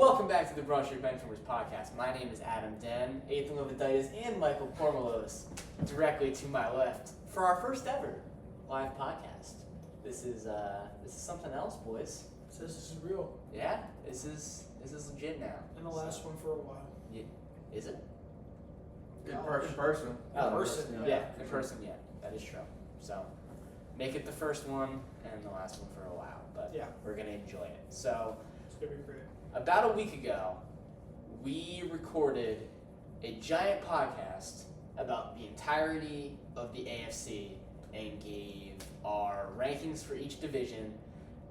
Welcome back to the Benchwarmers podcast. My name is Adam Den, Ethan Leviditis, and Michael Kormelos, directly to my left for our first ever live podcast. This is something else, boys. This is real. Yeah, this is legit now. And the last one for a while. Yeah, is it? In person. Oh, In person, yeah, in person, yeah, that is true. So, make it the first one and the last one for a while, but Yeah. we're gonna enjoy it. So, It's gonna be great. about a week ago, we recorded a giant podcast about the entirety of the AFC and gave our rankings for each division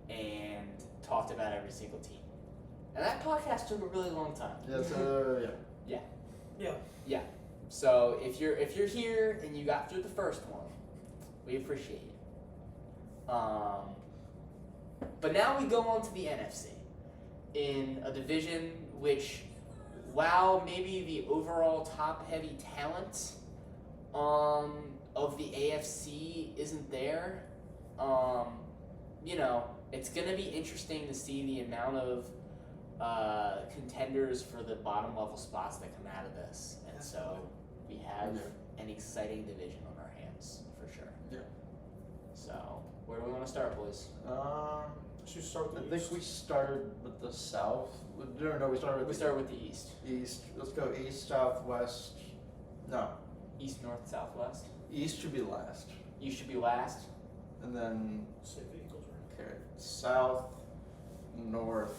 and talked about every single team. And that podcast took a really long time. Yeah. Yeah. So if you're here and you got through the first one, we appreciate it. But now we go on to the NFC in a division which, while maybe the overall top-heavy talent of the AFC isn't there, it's gonna be interesting to see the amount of contenders for the bottom level spots that come out of this, and so we have an exciting division on our hands for sure. Yeah. So where do we want to start, boys? Should we start with I the think we started with the South. No, we started with We start with the East. East. Let's go East, South, West. No, East, North, South, West. East should be last, You should be last. and then Say the Eagles are. okay, South, North,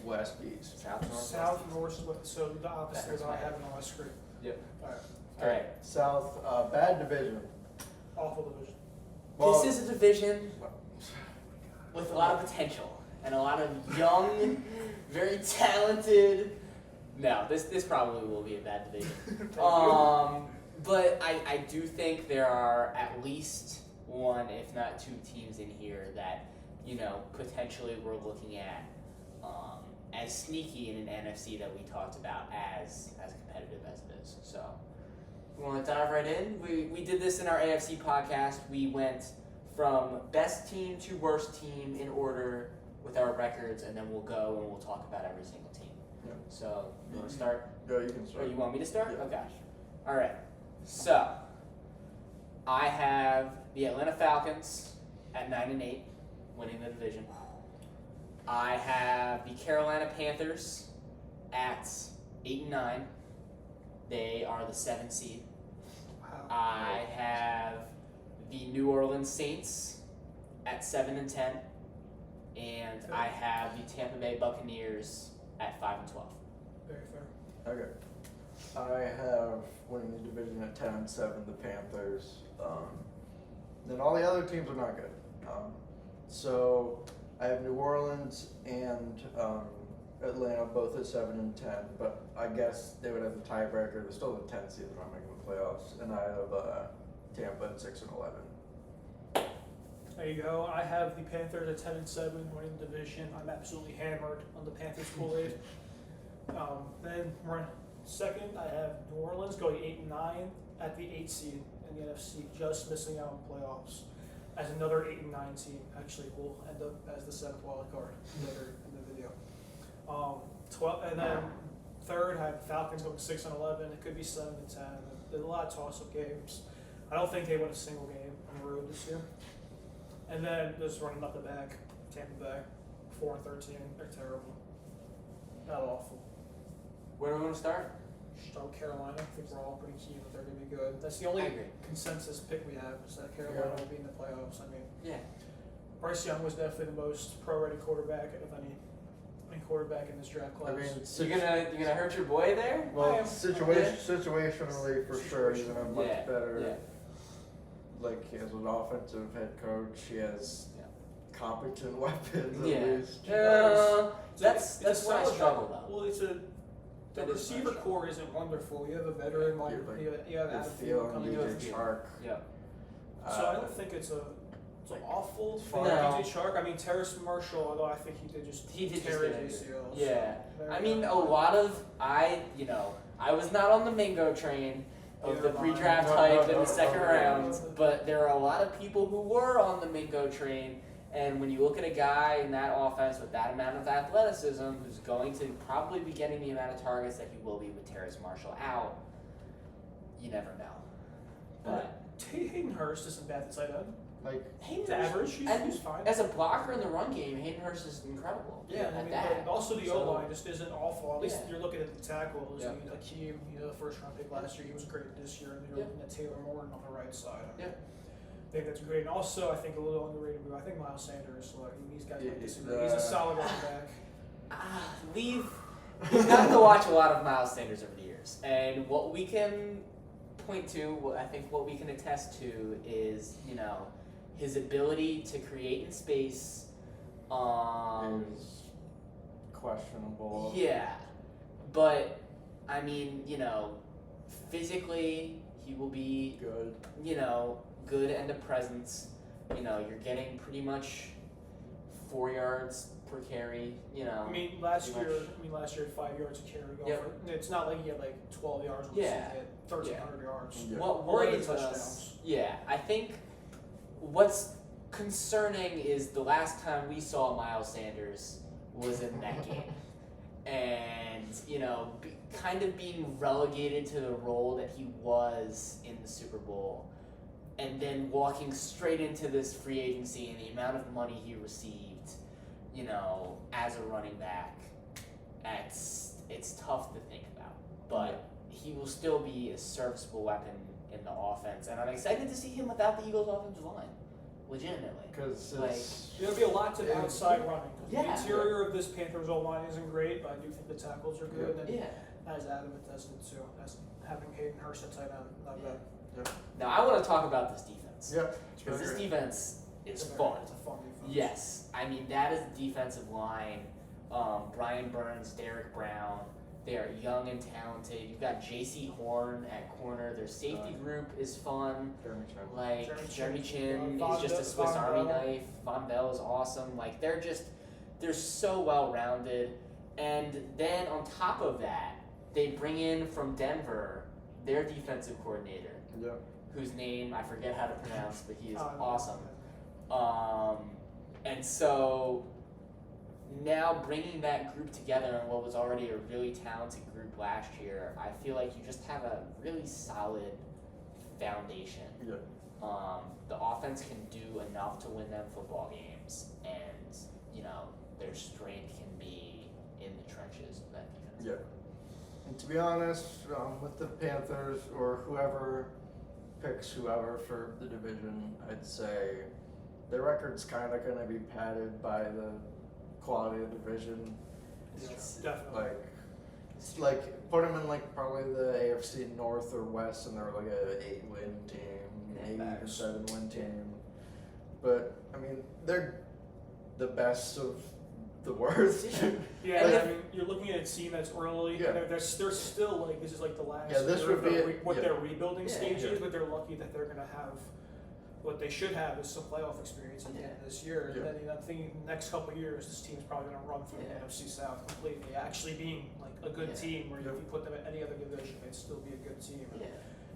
West, East. South, North, South, West. North, West. So the opposite That hurts of what I my have head. on my screen. Yep. Alright. All right. South, bad division. Awful division. Well, This is a division well, with a lot of potential and a lot of young, very talented. No, this probably will be a bad division. But I do think there are at least one, if not two teams in here that, potentially we're looking at as sneaky in an NFC that we talked about as competitive as it is. So we want to dive right in. We did this in our AFC podcast. We went from best team to worst team in order with our records, and then we'll go and we'll talk about every single team. Yeah. So you want to start? Yeah, you can Or start. you want me to start? Yeah. Oh gosh. All right. So I have the Atlanta Falcons at 9-8, winning the division. I have the Carolina Panthers at 8-9. They are the 7th seed. Wow. I have the New Orleans Saints at 7-10, and I have the Tampa Bay Buccaneers at 5-12. Very fair. Okay. I have winning the division at 10-7, the Panthers. Then all the other teams are not good. So I have New Orleans and Atlanta both at 7-10, but I guess they would have the tiebreaker. They're still the 10th seed, they're not making the playoffs. And I have Tampa at 6-11. There you go. I have the Panthers at 10-7, winning the division. I'm absolutely hammered on the Panthers Kool-Aid. Then we're second. I have New Orleans going 8-9 at the 8th seed in the NFC, just missing out on playoffs. As another 8-9 team, actually will end up as the 7th wild card later in the video. 12, and then third, I have Falcons going 6-11. It could be 7-10. There's a lot of toss-up games. I don't think they win a single game on the road this year. And then just running up the back, Tampa Bay, 4-13. They're terrible. Not awful. Where do we want to start? Start with Carolina. I think we're all pretty keen that they're going to be good. That's the only I agree. consensus pick we have is that Carolina will be in the playoffs. I mean, Yeah. Bryce Young was definitely the most pro-ready quarterback of any quarterback in this draft class. I mean, You gonna hurt your boy there? well, situationally for sure, he's in a much Yeah, better. yeah. Like, he has an offensive head coach. He has competent weapons Yeah. at least. That's It's a where I solid struggle draft. though. Well, the That is receiver my core isn't wonderful. You have a veteran like You're like- you have Good Adam feel Thielen on coming in. DJ Chark. Yeah. So I don't think it's like, awful for No. DJ Chark. I mean, Terrace Marshall, although I think he did just tear get his injured. ACL. Yeah. Very I mean, good. a lot of I was not on the Mingo train of Neither the am I. pre-draft No, hype no, in no, the second no, round, no. but there are a lot of people who were on the Mingo train And when you look at a guy in that offense with that amount of athleticism, who's going to probably be getting the amount of targets that he will be with Terrace Marshall out, you never know. But Hayden Hurst isn't bad at tight end. Like, Hayden He's Hurst, average. He's fine. as a blocker in the run game, Hayden Hurst is incredible. Yeah, I at mean, that. but also the So- O-line just isn't awful. At least Yeah. you're looking at the tackles. Yeah. I mean, Akeem, the first round pick last year, he was great this year. And then you're looking at Taylor Morton on the right side. I mean, I think that's great. And also, I think a little underrated move. I think Miles Sanders, like, these guys might disagree. He's a solid running back. We've gotten to watch a lot of Miles Sanders over the years, and what we can point to, I think what we can attest to is, his ability to create in space. is questionable. Yeah, but I mean, physically he will be Good. good and a presence. You're getting pretty much 4 yards per carry. I mean, last pretty year, much. 5 yards a carry. Yep. It's not like he had like 12 yards. Yeah. He had 1,300 yards. Yeah. What 11 worries touchdowns. us? Yeah, I think what's concerning is the last time we saw Miles Sanders was in that game, and kind of being relegated to the role that he was in the Super Bowl, and then walking straight into this free agency and the amount of money he received, as a running back, it's tough to think about, but he will still be a serviceable weapon in the offense, and I'm excited to see him without the Eagles' offensive line, legitimately. Because There'll be a lot to the outside running. Yeah. The interior of this Panthers O-line isn't great, but I do think the tackles are good. And Yeah. as Adam attested to, as having Hayden Hurst at tight end, not bad. Now I want to talk about this defense. Yep. Because this defense is It's fun. It's a fun defense. Yes, I mean that is the defensive line. Brian Burns, Derek Brown. They are young and talented. You've got J.C. Horn at corner. Their safety group is fun. Jeremy Chin. Like Jeremy Chin Von is just a Bell- Swiss Von Army Bell. knife. Von Bell is awesome. Like they're so well rounded. And then on top of that, they bring in from Denver their defensive coordinator, Yep. whose name I forget how to pronounce, but he is Oh, no. awesome. And so now bringing that group together in what was already a really talented group last year, I feel like you just have a really solid foundation. Yep. The offense can do enough to win them football games, and their strength can be in the trenches of that defense. Yep. And to be honest, with the Panthers or whoever picks whoever for the division, I'd say the record's kind of going to be padded by the quality of the division. Yes, definitely. Like put them in like probably the AFC North or West, and they're like a 8-win team, maybe even Max. 7-win team. But I mean, they're the best of the worst. Yeah, And I mean, you're looking at a team that's early. Yeah. They're still like, this is like the last Yeah, this year would of be their it. what Yeah. their rebuilding Yeah. stage Yeah. is, but they're lucky that they're going to have what they should have is some playoff experience at the end of this year. Yeah. And then I'm thinking the next couple of years, this team's probably going to run through the NFC South completely, actually being like a good team where if you put them in any other division, they'd still be a good team. And,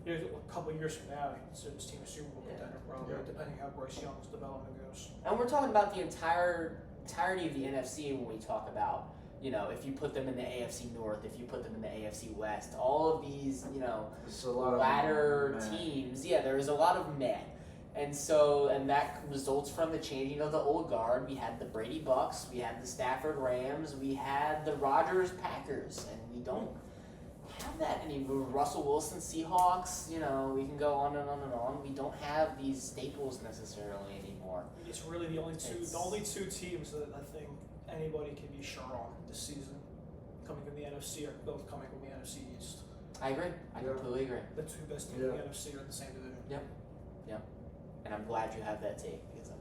a couple of years from now, you consider this team a Super Bowl contender, probably, Yeah. depending how Bryce Young's development goes. And we're talking about the entirety of the NFC when we talk about, if you put them in the AFC North, if you put them in the AFC West, all of these, It's a lot ladder of teams. Yeah, there is a lot of men. And that results from the changing of the old guard. We had the Brady Bucks, we had the Stafford Rams, we had the Rodgers Packers, and we don't have that anymore. Russell Wilson Seahawks, we can go on and on and on. We don't have these staples necessarily anymore. It's really the only two teams that I think anybody can be sure on this season coming from the NFC are both coming from the NFC East. I agree. I completely agree. The two best teams in the NFC are in the same division. And I'm glad you have that take, because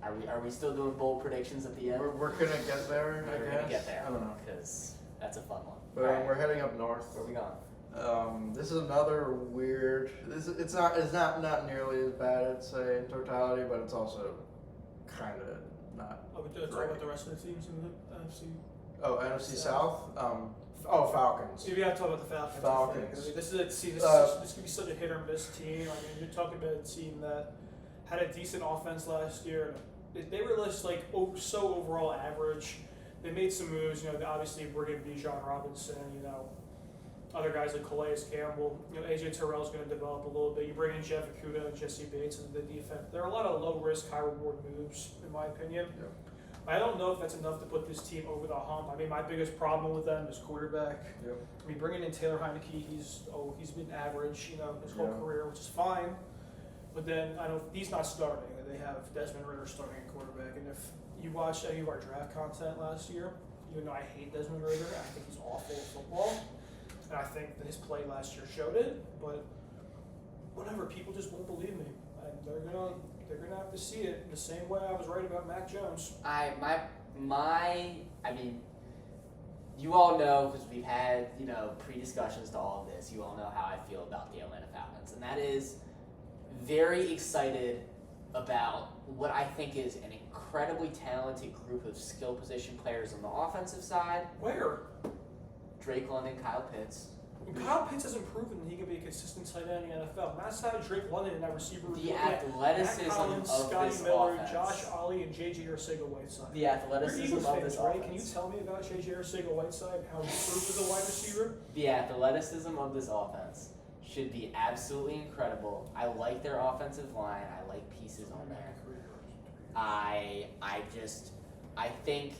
are we still doing bold predictions at the end? We're gonna get there, We're I guess. gonna get there. I don't know. Because that's a fun one. But Alright, we're heading up north. where are we going? This is another weird. It's not nearly as bad, I'd say, in totality, but it's also kind of not. Are we talking Great. about the rest of the teams in the NFC? Oh, NFC South. Falcons. If you have to talk about the Falcons. Falcons. I think. This could be such a hit or miss team. I mean, you're talking about a team that had a decent offense last year, they were just like so overall average. They made some moves. You know, they obviously bring in Bijan Robinson. You know, other guys like Calais Campbell. You know, AJ Terrell's going to develop a little bit. You bring in Jeff Okudah and Jesse Bates into the defense. There are a lot of low risk, high reward moves, in my opinion. Yeah. I don't know if that's enough to put this team over the hump. I mean, my biggest problem with them is quarterback. Yep. I mean, bringing in Taylor Heineke, he's been average, you know, his whole Yeah. career, which is fine. But then he's not starting. They have Desmond Ridder starting at quarterback, and if you watched any of our draft content last year, even though I hate Desmond Ridder, I think he's awful at football, and I think that his play last year showed it. But whatever, people just won't believe me, and they're gonna have to see it the same way I was right about Mac Jones. I mean, you all know, because we've had, you know, pre-discussions to all of this, you all know how I feel about the Atlanta Falcons, and that is very excited about what I think is an incredibly talented group of skill position players on the offensive side. Where? Drake London, Kyle Pitts. Kyle Pitts hasn't proven that he can be a consistent tight end in the NFL. Matt Savage, Drake London, and that receiver. The athleticism Matt Collins, of Scotty this Miller, offense. Josh Ollie, and J.J. Arcega-Whiteside. The athleticism You're Eagles of fans, this right? offense. Can you tell me about J.J. Arcega-Whiteside and how he proved as a wide receiver? The athleticism of this offense should be absolutely incredible. I like their offensive line. I like pieces on there. I think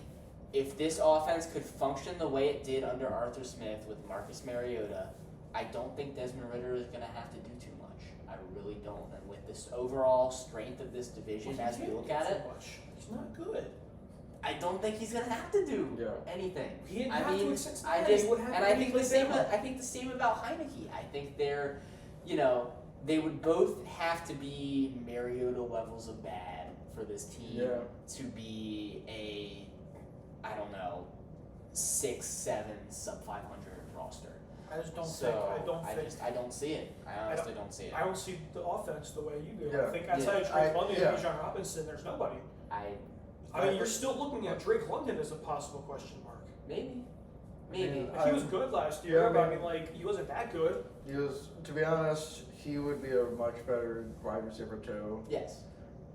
if this offense could function the way it did under Arthur Smith with Marcus Mariota, I don't think Desmond Ridder is going to have to do too much. I really don't. And with this overall strength of this division as we look at it, He's not good. I don't think he's going to have to do Yeah. anything. He didn't I have to mean, in Cincinnati. I think the same. I think the same about Heineke. I think they're, you know, they would both have to be Mariota levels of bad for this team to be a, I don't know, 6-7 sub 500 roster. I just don't So think. I don't see it. I honestly don't see it. I don't see the offense the way you do. Yeah. I think outside of Drake London yeah. and Bijan Robinson, there's nobody. I mean, you're still looking at Drake London as a possible question mark. Maybe. Like, he was good last year, but I mean, like, he wasn't that good. He was, to be honest, he would be a much better wide receiver too. Yes.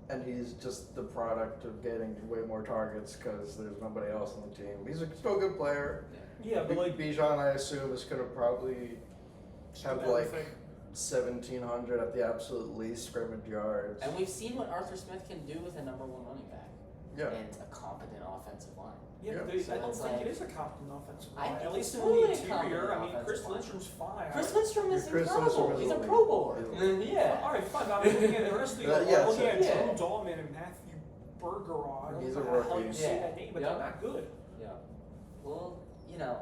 And he's just the product of getting way more targets because there's nobody else on the team. He's still a good player. Yeah, but like Bijan, I assume, is going to probably have like 1,700 at the absolute least scrimmage yards. And we've seen what Arthur Smith can do with a number one running back. Yeah. And a competent offensive line. Yeah, Yeah. but So I don't it's think like- it is a competent offensive I line. think At least it's in totally the a interior. competent I mean, Chris offensive line. Lindstrom's fine. Chris Lindstrom is Chris incredible. Lindstrom is He's a elite. Pro Bowler. Elite. Yeah. All right, fine. I'm looking at the rest of the Yeah, I'm looking at yeah. Joe Dahlman and Matthew Bergeron. I don't He's know a how the hell rookie. you say Yeah. that name, but Yeah. they're not good. Yeah. Well, you know,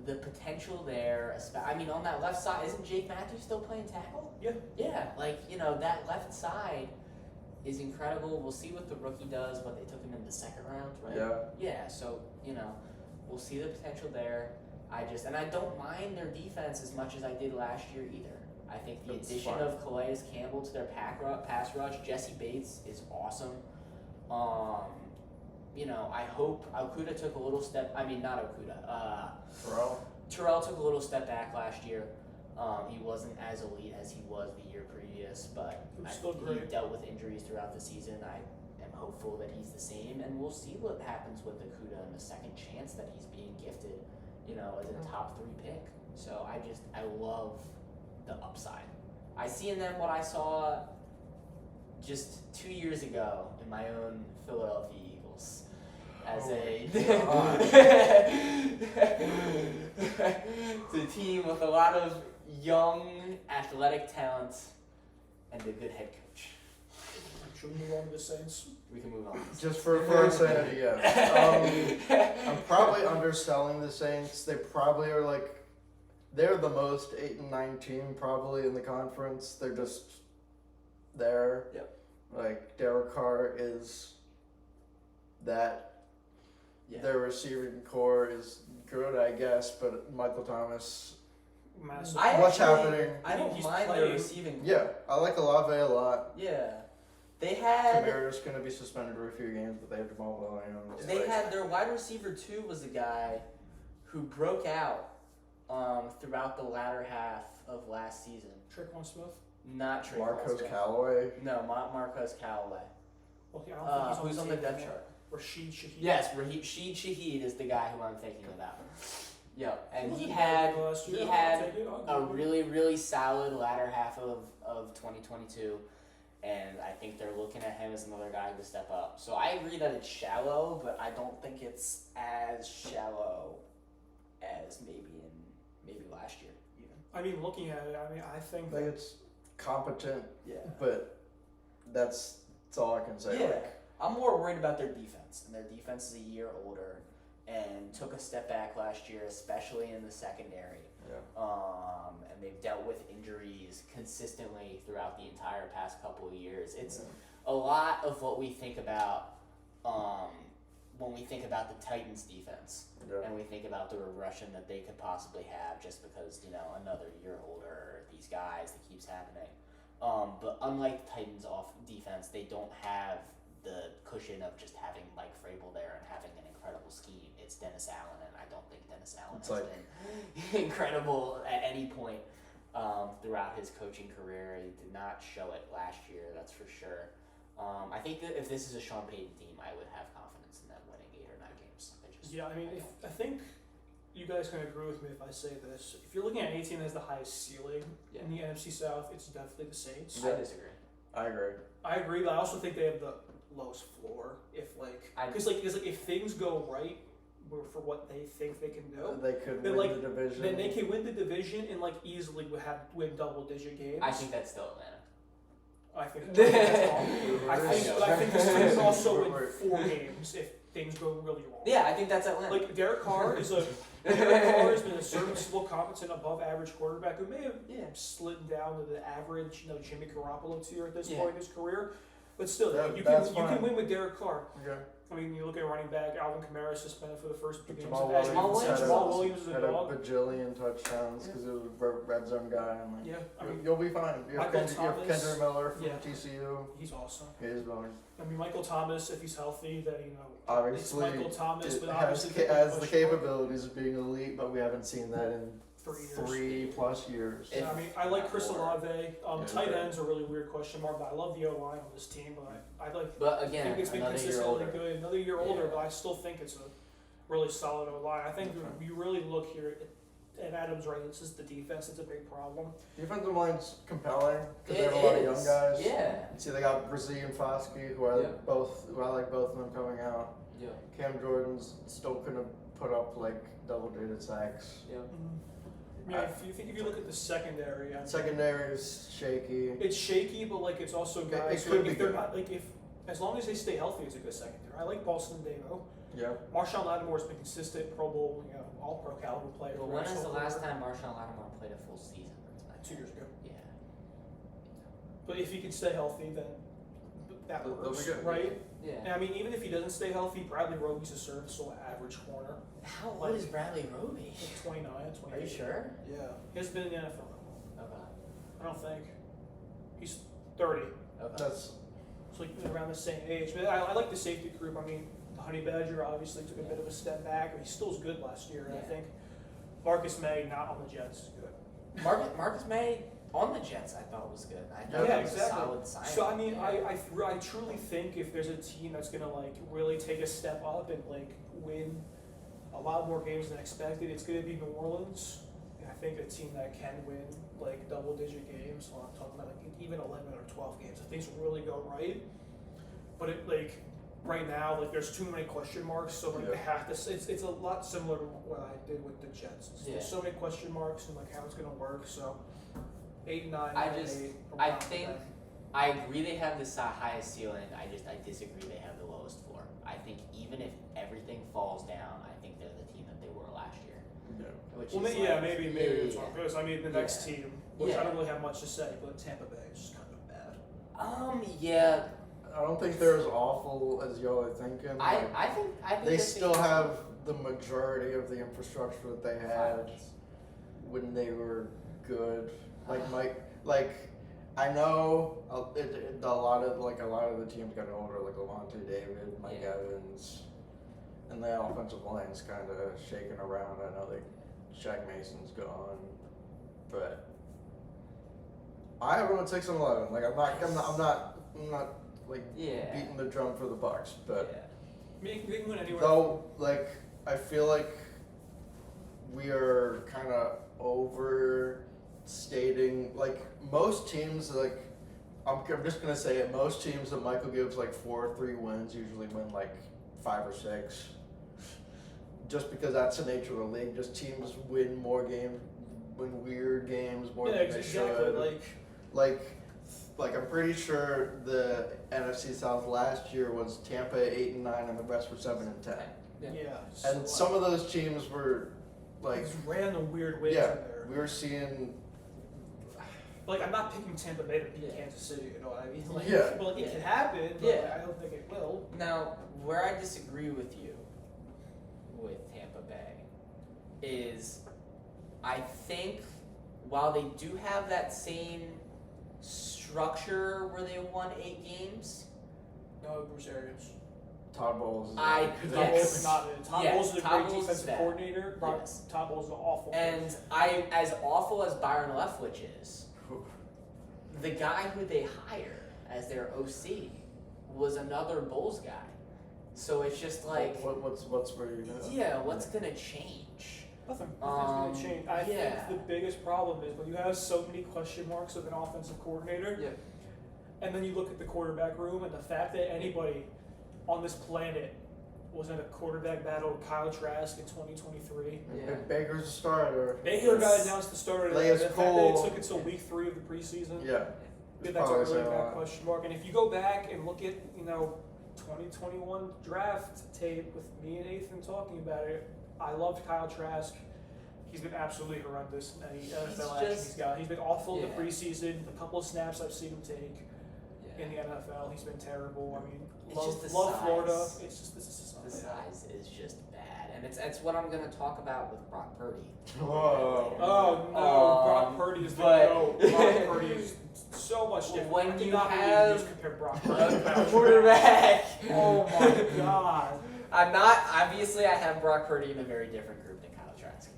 the potential there, I mean, on that left side, isn't Jake Matthews still playing tackle? Yeah. Yeah, like, you know, that left side is incredible. We'll see what the rookie does, but they took him in the second round, right? Yeah. Yeah, so, you know, we'll see the potential there. And I don't mind their defense as much as I did last year either. I think the That's addition fine. of Calais Campbell to their pass rush, Jesse Bates is awesome. You know, I hope Okuda took a little step. I mean, not Okuda. Terrell took a little step back last year. He wasn't as elite as he was the year previous, but He was I still think great. he dealt with injuries throughout the season. I am hopeful that he's the same, and we'll see what happens with Okuda and the second chance that he's being gifted, you know, as a top 3 pick. So I love the upside. I see in them what I saw just 2 years ago in my own Philadelphia Eagles. As it's a team with a lot of young, athletic talent and a good head coach. Should we move on to the Saints? We can move on. Just for insanity, yes. I'm probably underselling the Saints. They probably are they're the most 8-9 team probably in the conference. They're just there. Yep. Like Derek Carr is that. Yeah. Their receiving core is good, I guess, but Michael Thomas. Massive. What's happening? I don't He's mind their playing. receiving. Yeah, I like Olave a lot. Yeah. They had Kamara's going to be suspended for a few games, but they have Jamal Williams. They had their wide receiver 2 was a guy who broke out throughout the latter half of last season. Tre'Quan Smith. Not Trey Marcos Smith. Callaway. No, Marcos Callaway. Well, I don't think he's Who's on the team depth anymore. chart? Rashid Shaheed. Yes, Rashid Shaheed is the guy who I'm thinking about. Yep, and he wasn't had bad last year. he I'll had take it. a really solid latter half of 2022, and I think they're looking at him as another guy to step up. So I agree that it's shallow, but I don't think it's as shallow as maybe last year even. I mean, looking at it, I think Like it's competent, Yeah. but that's all I can say. Yeah. Like, I'm more worried about their defense, and their defense is a year older and took a step back last year, especially in the secondary. yeah. And they've dealt with injuries consistently throughout the entire past couple of years. It's a lot of what we think about when we think about the Titans defense, Yeah. and we think about the regression that they could possibly have just because, another year older, these guys, that keeps happening. But unlike the Titans off defense, they don't have the cushion of just having Mike Vrabel there and having an incredible scheme. It's Dennis Allen, and I don't think Dennis Allen It's has like- been incredible at any point throughout his coaching career. He did not show it last year, that's for sure. I think that if this is a Sean Payton team, I would have confidence in them winning 8 or 9 games. I think you guys can agree with me if I say this. If you're looking at any team that has the highest ceiling Yeah. in the NFC South, it's definitely the Saints. I disagree. I agree. I agree, but I also think they have the lowest floor. Because if things go right for what they think they can do, They could Then, win like, the division. then they can win the division and easily win double-digit games. I think that's still Atlanta. I think that's wrong. I think the Saints know. also win 4 games if things go really wrong. Yeah, I think that's Atlanta. Like Derek Carr has been a serviceable, competent, above-average quarterback who may have slid down to the average, Jimmy Garoppolo tier at this point in his career, but still, you can win with Derek Carr. Okay. I mean, you look at running back, Alvin Kamara suspended for the first 2 games. Jamal As Williams you had said, Jamal Williams is a had a dog. bajillion touchdowns because it was a red zone guy. And Yeah, I mean, you'll be fine. You have Michael Kendrick Thomas, Miller from yeah. TCU. he's awesome. He is going. I mean, Michael Thomas, if he's healthy, then it's Obviously, Michael Thomas, but has, obviously has the capabilities of being elite, but we haven't seen that in 3 years. 3+ years. Yeah, I mean, I like Chris Olave. Tight okay. end's a really weird question mark, but I love the O-line on this team. But But I again, think it's been another year consistently older. good. Another year older, Yeah. but I still think it's a really solid O-line. I think you really look here, and Adam's right, it's just the defense that's a big problem. Defensive line's compelling because they It have a lot of young is. guys. Yeah. See, they got Brzee and Foskey, who I like both of them coming out. Yeah. Cam Jordan's still gonna put up double-digit sacks. Yeah. Yeah, if you look at the secondary, Secondary is shaky. it's shaky, but it's also guys. It could who, be if they're good. not as long as they stay healthy, it's a good secondary. I like Boston Davo. Yeah. Marshawn Lattimore's been consistent, Pro Bowl, All Pro caliber player. Well, for when his is the whole last career. time Marshawn Lattimore played a full season? 2 years ago. Yeah. But if he can stay healthy, then that They'll works, be good. right? Yeah. And I mean, even if he doesn't stay healthy, Bradley Roby's a serviceable average corner. How old is Bradley Roby? 29, 28. Are you sure? Yeah. He hasn't been in the NFL. Okay. I don't think. He's 30. Okay. That's So around the same age. But I like the safety group. I mean, the Honey Badger obviously took a bit of a step back, but he still was good last year. And I Yeah. think Marcus May, not on the Jets, is good. Marcus May on the Jets, I thought was good. I thought Yeah, it was exactly. a solid signing. So I mean, Yeah. I truly think if there's a team that's gonna really take a step up and win a lot more games than expected, it's gonna be New Orleans. And I think a team that can win double-digit games. Well, I'm talking about even 11 or 12 games if things really go right. But right now, there's too many question marks. So Yeah. they have to. It's a lot similar to what I did with the Jets. There's so many question marks and how it's gonna work. So 8, 9, I 9, just- 8. I around think- there. I agree they have the highest ceiling. I disagree they have the lowest floor. I think even if everything falls down, I think they're the team that they were last year. yeah. Which Well, is maybe yeah, it's wrong. Because I mean, the next team, which Yeah. I don't really have much to say, but Tampa Bay is just kind of bad. Yeah. I don't think they're as awful as y'all are thinking. I think They this still team- have the majority of the infrastructure that they had when they were good. I know a lot of the teams got older, like Levante David, Mike Yeah. Evans, and the offensive line's kind of shaking around. I know Shaq Mason's gone, but I have them at 6-11. I'm not beating the drum for the Bucs, but They can win anywhere. though, I feel like we are kind of overstating. Most teams, I'm just gonna say it. Most teams that Michael gives 4 or 3 wins usually win 5 or 6. Just because that's the nature of the league. Just teams win more games, win weird games more than they should. I'm pretty sure the NFC South last year was Tampa 8-9 and the rest were 7-10. Yeah. And some of those teams were these random weird wins in there. we were seeing. I'm not picking Tampa Bay to beat Kansas City. You know what I mean? It can happen, but I don't think it will. Now, where I disagree with you with Tampa Bay is, I think while they do have that same structure where they won 8 games. No, Bruce Arians. Todd Bowles. Todd Bowles is a Todd great Bowles is defensive bad. coordinator. Yes. Todd Bowles is an awful. And as awful as Byron Leftwich is, the guy who they hire as their OC was another Bulls guy. So it's just what's where you know? Yeah, what's gonna change? Nothing's going to change. I think the biggest problem is when you have so many question marks with an offensive coordinator, and then you look at the quarterback room, and the fact that anybody on this planet was in a quarterback battle with Kyle Trask in 2023. Baker's a starter. Baker got announced the starter. The fact that it took until week 3 of the preseason. That's a really bad question mark. And if you go back and look at 2021 draft tape with me and Ethan talking about it, I loved Kyle Trask. He's been absolutely horrendous in any NFL action he's been awful in the preseason. The couple of snaps I've seen him take in the NFL, he's been terrible. I mean, love Florida. It's just the size is just bad, and it's what I'm going to talk about with Brock Purdy. Whoa! Oh no, Brock Purdy is the GOAT. Brock Purdy is so much different. When you have compare Brock Purdy a quarterback, oh my God! I'm not. Obviously, I have Brock Purdy in a very different group than Kyle Trask.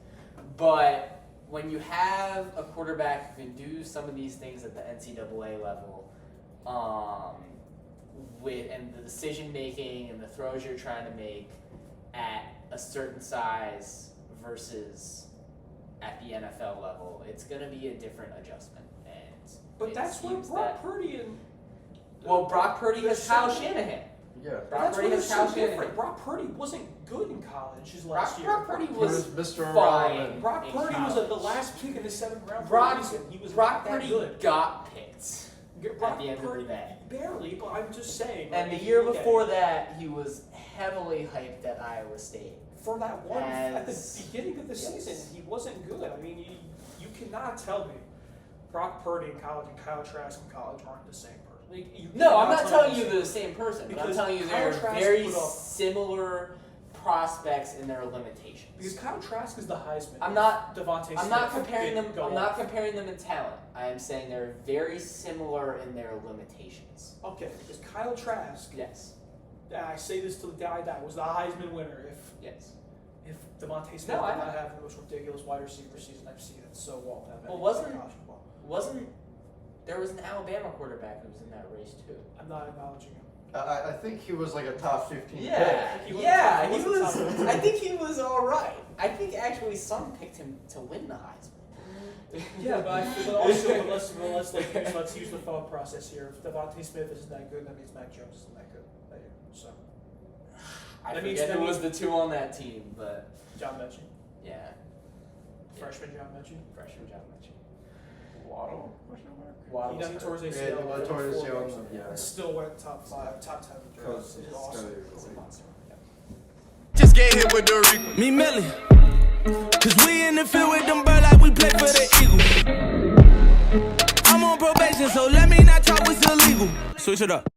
But when you have a quarterback who can do some of these things at the NCAA level, and the decision making and the throws you're trying to make at a certain size versus at the NFL level, it's going to be a different adjustment. But that's where Brock Purdy and Brock Purdy has Kyle Shanahan. Yeah, Brock Purdy has Kyle Shanahan. Brock Purdy wasn't good in college his last year. Brock Purdy was Mr. fine. Brock Purdy was the last pick in the 7th round. Brock Purdy good. Got picked Brock at the end Purdy, of the day. Barely, but I'm just saying. And the year before that, he was heavily hyped at Iowa State. For that one, at the beginning of the season, he wasn't good. I mean, you cannot tell me Brock Purdy in college and Kyle Trask in college aren't the same person. No, I'm not telling you they're the same person, but I'm telling you Kyle they're Trask very similar prospects in their limitations. Because Kyle Trask is the Heisman. I'm not comparing them. I'm not comparing them in talent. I am saying they're very similar in their limitations. Okay, because Kyle Trask. Yes. I say this to the guy that was the Heisman winner. If Devontae Smith did not have the most ridiculous wide receiver season I've seen in so long. Wasn't there was an Alabama quarterback who was in that race too? I'm not acknowledging him. I think he was a top 15 pick. He was. I think he was all right. I think actually some picked him to win the Heisman. Yeah, but also let's use the thought process here. If Devontae Smith isn't that good, that means Mac Jones isn't that good. So I forget who was the 2 on that team, but John Mechie. Yeah. Freshman John Mechie. Waddle? He tore his ACL. Yeah, tore his ACL. Yeah. Still went top 5, top 10 of the draft. It's awesome. It's a monster. Just get hit with the Rico. Me Millie. Cause we in the field with them bird like we play for the Eagles. I'm on probation, so let me not talk what's illegal. Switch it up.